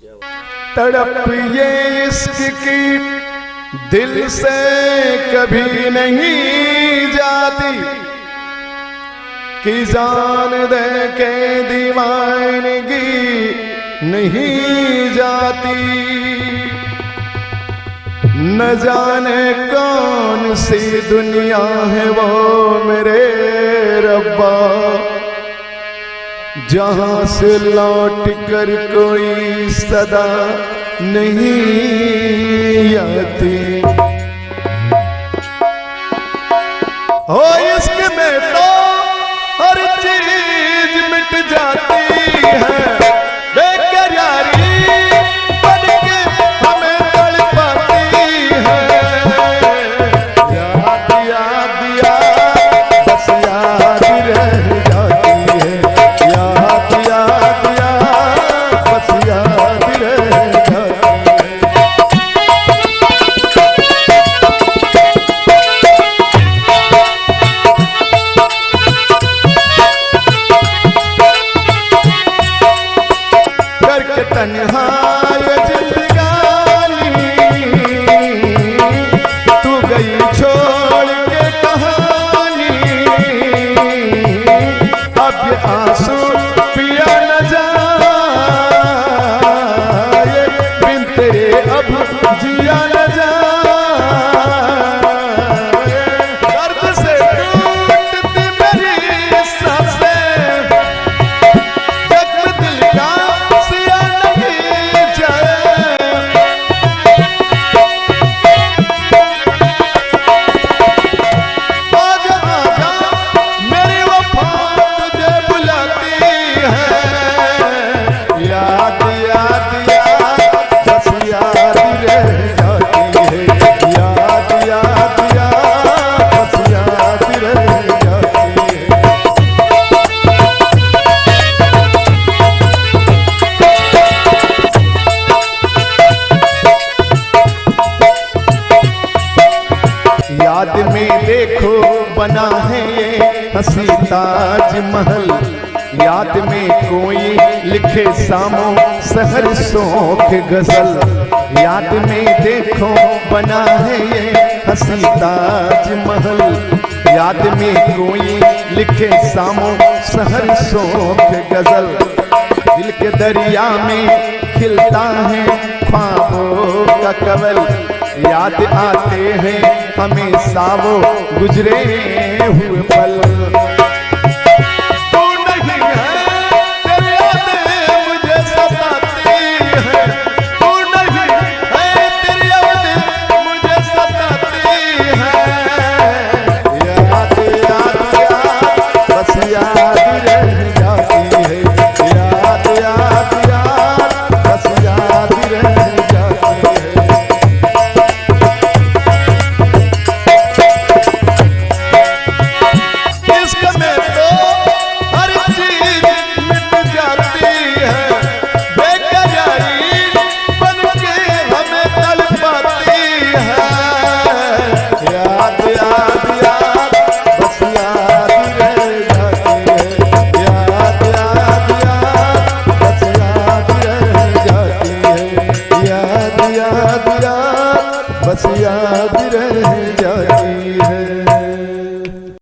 तड़प ये इश्क की दिल से कभी नहीं जाती कि जान दे के दीवानगी नहीं जाती। न जाने कौन सी दुनिया है वो मेरे रब्बा, जहां से लौट कर कोई सदा नहीं आती। हो इश्क में तो हर चीज मिट जाती है, बेकरारी बन के हमें तड़पाती है। याद याद याद बस याद रह जाती है, याद याद याद बस याद रह जाती है। करके तन्हाई जिंदगानी तू गई छोड़ के कहानी, अब ये आंसू पिया न जाए, बिन तेरे अब जिया न जाए। दर्द से टूटती मेरी सांसें, जख्म दिल का सिया नहीं जाए। आजा आजा मेरी वफा तुझे बुलाती है, याद याद याद बस याद रह जाती है, याद याद याद बस याद रह जाती है। याद में देखो बना है ये हंसी ताजमहल, याद में कोई लिखे सामो सहर शौक गजल। याद में देखो बना है ये हंसी ताजमहल, याद में कोई लिखे सामो सहर शौक गजल। दिल के दरिया में खिलता है ख्वाबों का कवल, याद आते हैं हमें सावो गुजरे हुए पल।